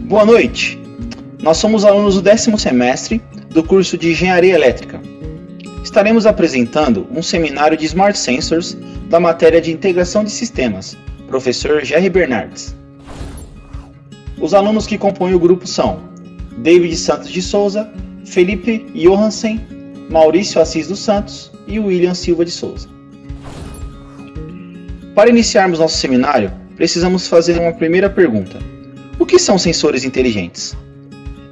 Boa noite! Nós somos alunos do 10º semestre do curso de Engenharia Elétrica. Estaremos apresentando um seminário de Smart Sensors da matéria de Integração de Sistemas, professor Jerry Bernardes. Os alunos que compõem o grupo são David Santos de Souza, Felipe Johansen, Maurício Assis dos Santos e William Silva de Souza. Para iniciarmos nosso seminário, precisamos fazer uma primeira pergunta. O que são sensores inteligentes?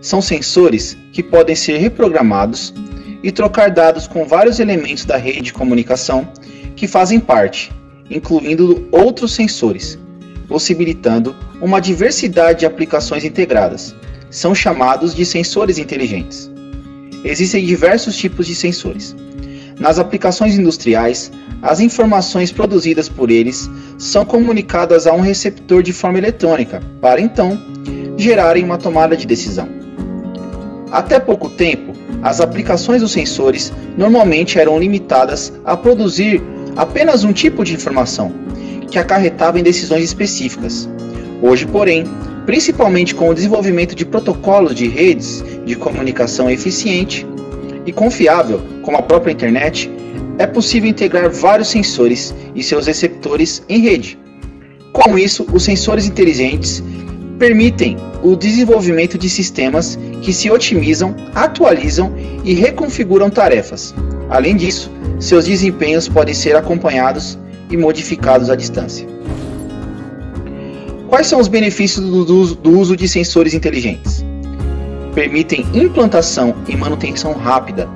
São sensores que podem ser reprogramados e trocar dados com vários elementos da rede de comunicação que fazem parte, incluindo outros sensores, possibilitando uma diversidade de aplicações integradas. São chamados de sensores inteligentes. Existem diversos tipos de sensores. Nas aplicações industriais, as informações produzidas por eles são comunicadas a um receptor de forma eletrônica, para então gerarem uma tomada de decisão. Até pouco tempo, as aplicações dos sensores normalmente eram limitadas a produzir apenas um tipo de informação, que acarretava em decisões específicas. Hoje, porém, principalmente com o desenvolvimento de protocolos de redes de comunicação eficiente e confiável, como a própria internet, é possível integrar vários sensores e seus receptores em rede. Com isso, os sensores inteligentes permitem o desenvolvimento de sistemas que se otimizam, atualizam e reconfiguram tarefas. Além disso, seus desempenhos podem ser acompanhados e modificados à distância. Quais são os benefícios do uso de sensores inteligentes? Permitem implantação e manutenção rápida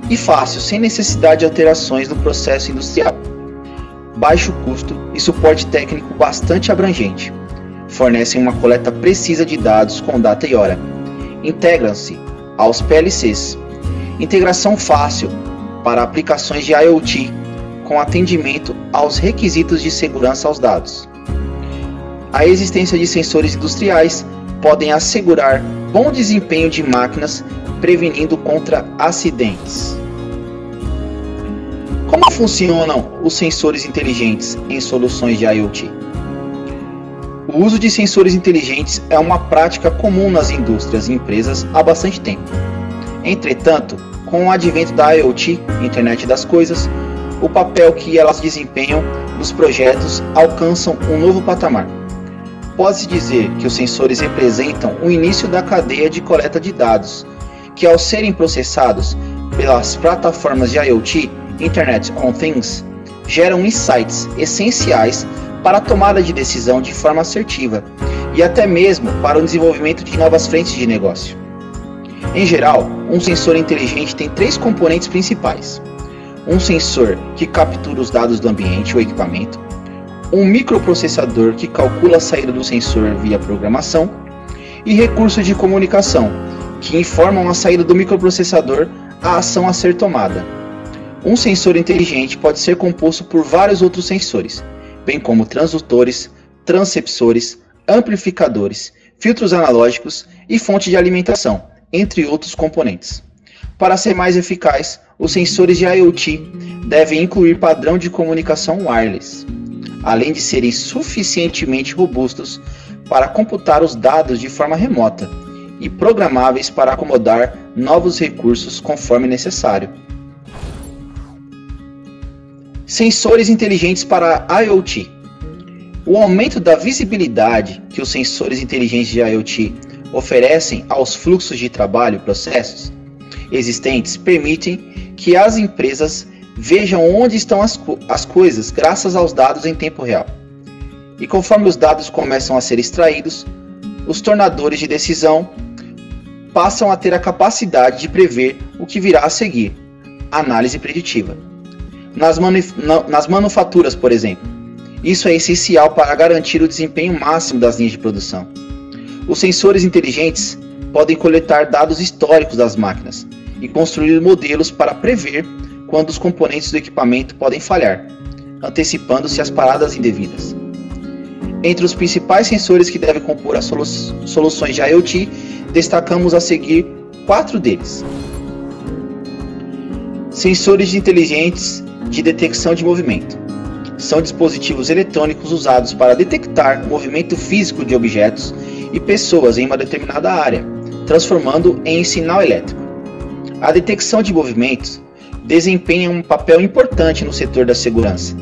e fácil, sem necessidade de alterações no processo industrial. Baixo custo e suporte técnico bastante abrangente. Fornecem uma coleta precisa de dados com data e hora. Integram-se aos PLCs. Integração fácil para aplicações de IoT, com atendimento aos requisitos de segurança aos dados. A existência de sensores industriais podem assegurar bom desempenho de máquinas, prevenindo contra acidentes. Como funcionam os sensores inteligentes em soluções de IoT? O uso de sensores inteligentes é uma prática comum nas indústrias e empresas há bastante tempo. Entretanto, com o advento da IoT, Internet das Coisas, o papel que elas desempenham nos projetos alcançam um novo patamar. Pode-se dizer que os sensores representam o início da cadeia de coleta de dados, que ao serem processados pelas plataformas de IoT, Internet of Things, geram insights essenciais para a tomada de decisão de forma assertiva e até mesmo para o desenvolvimento de novas frentes de negócio. Em geral, um sensor inteligente tem três componentes principais: um sensor que captura os dados do ambiente ou equipamento, um microprocessador que calcula a saída do sensor via programação e recursos de comunicação que informam a saída do microprocessador à ação a ser tomada. Um sensor inteligente pode ser composto por vários outros sensores, bem como transdutores, transceptores, amplificadores, filtros analógicos e fonte de alimentação, entre outros componentes. Para ser mais eficaz, os sensores de IoT devem incluir padrão de comunicação wireless, além de serem suficientemente robustos para computar os dados de forma remota e programáveis para acomodar novos recursos conforme necessário. Sensores inteligentes para IoT. O aumento da visibilidade que os sensores inteligentes de IoT oferecem aos fluxos de trabalho e processos existentes permitem que as empresas vejam onde estão as coisas graças aos dados em tempo real. E conforme os dados começam a ser extraídos, os tornadores de decisão passam a ter a capacidade de prever o que virá a seguir, análise preditiva. Nas manufaturas, por exemplo, isso é essencial para garantir o desempenho máximo das linhas de produção. Os sensores inteligentes podem coletar dados históricos das máquinas e construir modelos para prever quando os componentes do equipamento podem falhar, antecipando-se às paradas indevidas. Entre os principais sensores que devem compor as soluções de IoT, destacamos a seguir 4 deles. Sensores inteligentes de detecção de movimento. são dispositivos eletrônicos usados para detectar o movimento físico de objetos e pessoas em uma determinada área, transformando em sinal elétrico. A detecção de movimentos desempenha um papel importante no setor da segurança.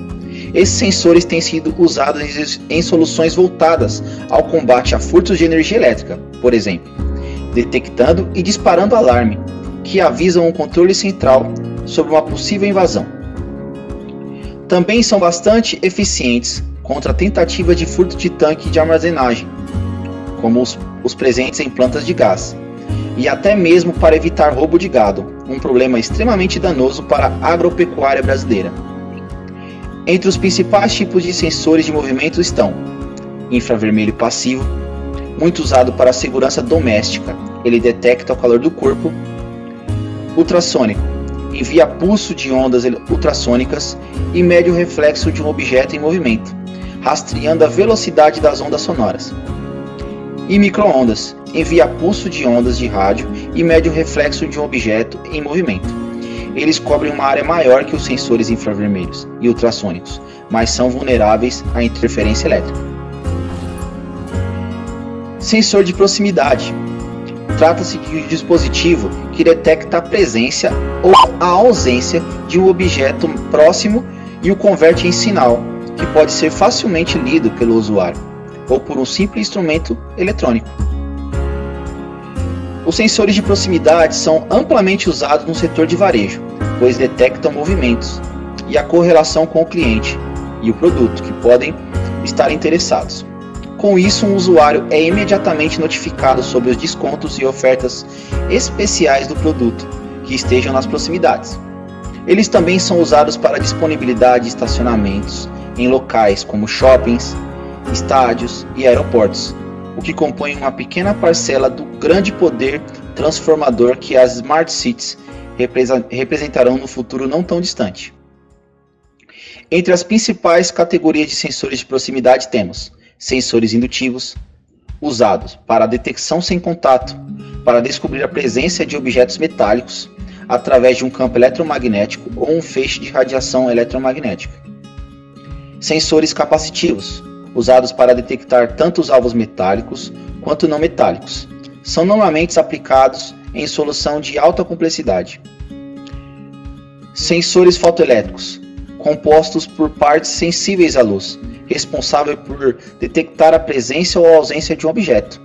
Esses sensores têm sido usados em soluções voltadas ao combate a furtos de energia elétrica, por exemplo, detectando e disparando alarme, que avisam o controle central sobre uma possível invasão. Também são bastante eficientes contra a tentativa de furto de tanque de armazenagem, como os presentes em plantas de gás, e até mesmo para evitar roubo de gado, um problema extremamente danoso para a agropecuária brasileira. Entre os principais tipos de sensores de movimento estão infravermelho passivo, muito usado para a segurança doméstica, ele detecta o calor do corpo. Ultrassônico, envia pulso de ondas ultrassônicas e mede o reflexo de um objeto em movimento, rastreando a velocidade das ondas sonoras. E micro-ondas, envia pulso de ondas de rádio e mede o reflexo de um objeto em movimento. Eles cobrem uma área maior que os sensores infravermelhos e ultrassônicos, mas são vulneráveis à interferência elétrica. Sensor de proximidade. Trata-se de um dispositivo que detecta a presença ou a ausência de um objeto próximo e o converte em sinal, que pode ser facilmente lido pelo usuário, ou por um simples instrumento eletrônico. Os sensores de proximidade são amplamente usados no setor de varejo, pois detectam movimentos e a correlação com o cliente e o produto que podem estar interessados. Com isso, um usuário é imediatamente notificado sobre os descontos e ofertas especiais do produto que estejam nas proximidades. Eles também são usados para a disponibilidade de estacionamentos em locais como shoppings, estádios e aeroportos, o que compõe uma pequena parcela do grande poder transformador que as Smart Cities representarão no futuro não tão distante. Entre as principais categorias de sensores de proximidade temos sensores indutivos, usados para a detecção sem contato, para descobrir a presença de objetos metálicos através de um campo eletromagnético ou um feixe de radiação eletromagnética. Sensores capacitivos, usados para detectar tanto os alvos metálicos quanto não metálicos. São normalmente aplicados em solução de alta complexidade. Sensores fotoelétricos, compostos por partes sensíveis à luz, responsável por detectar a presença ou a ausência de um objeto.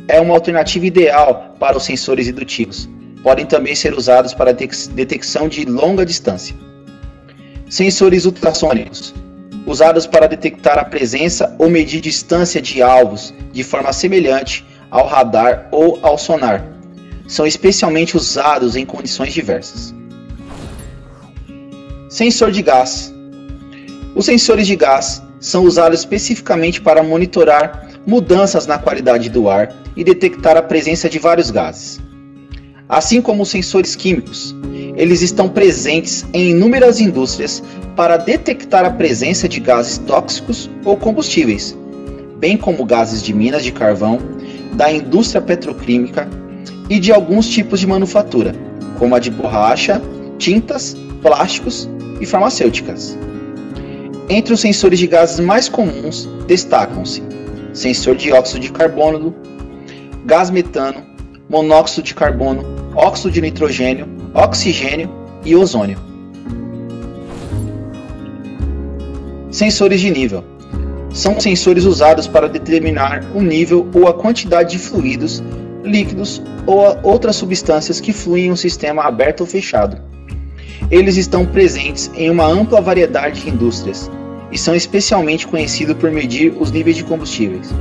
É uma alternativa ideal para os sensores indutivos. Podem também ser usados para detecção de longa distância. Sensores ultrassônicos, usados para detectar a presença ou medir distância de alvos de forma semelhante ao radar ou ao sonar. São especialmente usados em condições diversas. Sensor de gás. Os sensores de gás são usados especificamente para monitorar mudanças na qualidade do ar e detectar a presença de vários gases. Assim como os sensores químicos, eles estão presentes em inúmeras indústrias para detectar a presença de gases tóxicos ou combustíveis, bem como gases de minas de carvão, da indústria petroquímica e de alguns tipos de manufatura, como a de borracha, tintas, plásticos e farmacêuticas. Entre os sensores de gases mais comuns destacam-se sensor de óxido de carbono, gás metano, monóxido de carbono, óxido de nitrogênio, oxigênio e ozônio. Sensores de nível. São sensores usados para determinar o nível ou a quantidade de fluidos, líquidos ou outras substâncias que fluem em um sistema aberto ou fechado. Eles estão presentes em uma ampla variedade de indústrias e são especialmente conhecidos por medir os níveis de combustíveis.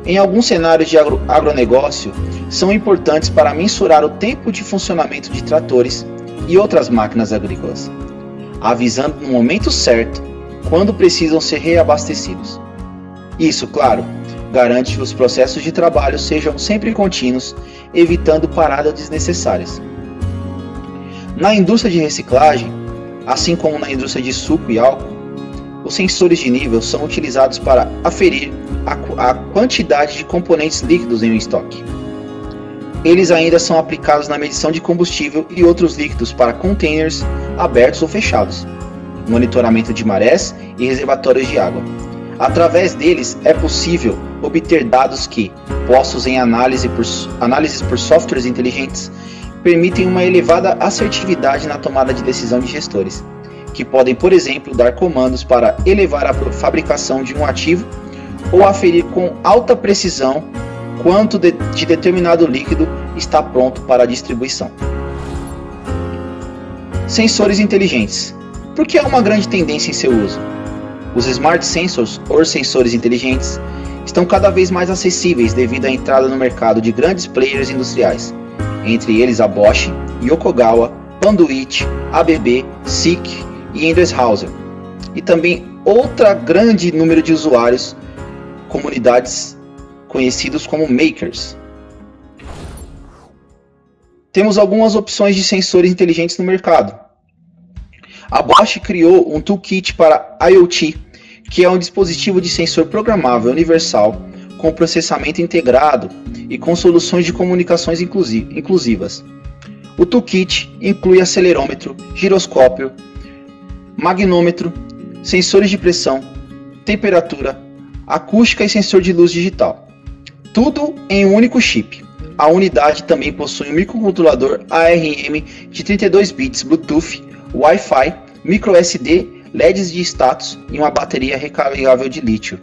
Em alguns cenários de agronegócio, são importantes para mensurar o tempo de funcionamento de tratores e outras máquinas agrícolas, avisando no momento certo quando precisam ser reabastecidos. Isso, claro, garante que os processos de trabalho sejam sempre contínuos, evitando paradas desnecessárias. Na indústria de reciclagem, assim como na indústria de suco e álcool, os sensores de nível são utilizados para aferir a quantidade de componentes líquidos em um estoque. Eles ainda são aplicados na medição de combustível e outros líquidos para containers abertos ou fechados. monitoramento de marés e reservatórios de água. Através deles é possível obter dados que, postos em análises por softwares inteligentes, permitem uma elevada assertividade na tomada de decisão de gestores, que podem, por exemplo, dar comandos para elevar a fabricação de um ativo ou aferir com alta precisão quanto de determinado líquido está pronto para a distribuição. Sensores inteligentes. Por que há uma grande tendência em seu uso? Os Smart Sensors, ou sensores inteligentes, estão cada vez mais acessíveis devido à entrada no mercado de grandes players industriais, entre eles a Bosch, Yokogawa, Panduit, ABB, SICK e Endress-Hauser, e também outro grande número de usuários, comunidades conhecidos como makers. Temos algumas opções de sensores inteligentes no mercado. A Bosch criou um toolkit para IoT, que é um dispositivo de sensor programável universal com processamento integrado e com soluções de comunicações inclusivas. O toolkit inclui acelerômetro, giroscópio, magnômetro, sensores de pressão, temperatura, acústica e sensor de luz digital. Tudo em um único chip. A unidade também possui um microcontrolador ARM de 32 bits Bluetooth, Wi-Fi, microSD, LEDs de status e uma bateria recarregável de lítio.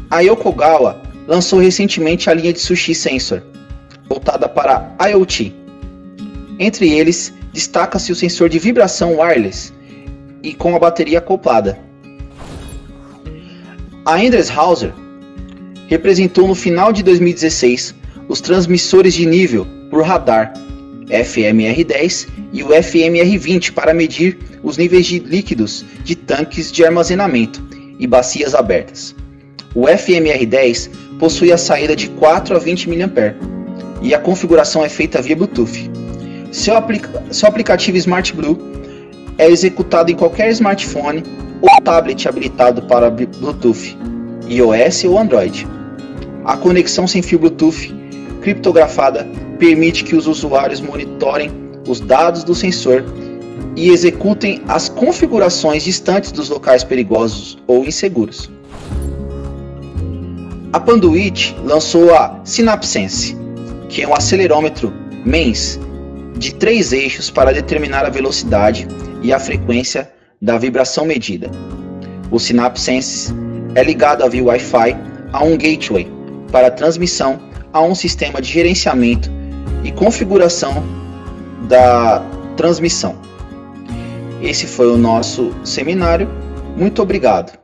A Yokogawa lançou recentemente a linha de Sushi Sensor, voltada para IoT. Entre eles, destaca-se o sensor de vibração wireless e com a bateria acoplada. A Endress-Hauser representou no final de 2016 os transmissores de nível por radar FMR10 e o FMR20 para medir os níveis de líquidos de tanques de armazenamento e bacias abertas. O FMR10 possui a saída de 4 a 20 mA e a configuração é feita via Bluetooth. Seu aplicativo Smart Blue é executado em qualquer smartphone ou tablet habilitado para Bluetooth, iOS ou Android. A conexão sem fio Bluetooth criptografada permite que os usuários monitorem os dados do sensor e executem as configurações distantes dos locais perigosos ou inseguros. A Panduit lançou a SynapSense, que é um acelerômetro MEMS de 3 eixos para determinar a velocidade e a frequência da vibração medida. O SynapSense é ligado via Wi-Fi a um gateway para transmissão a um sistema de gerenciamento e configuração da transmissão. Esse foi o nosso seminário. Muito obrigado.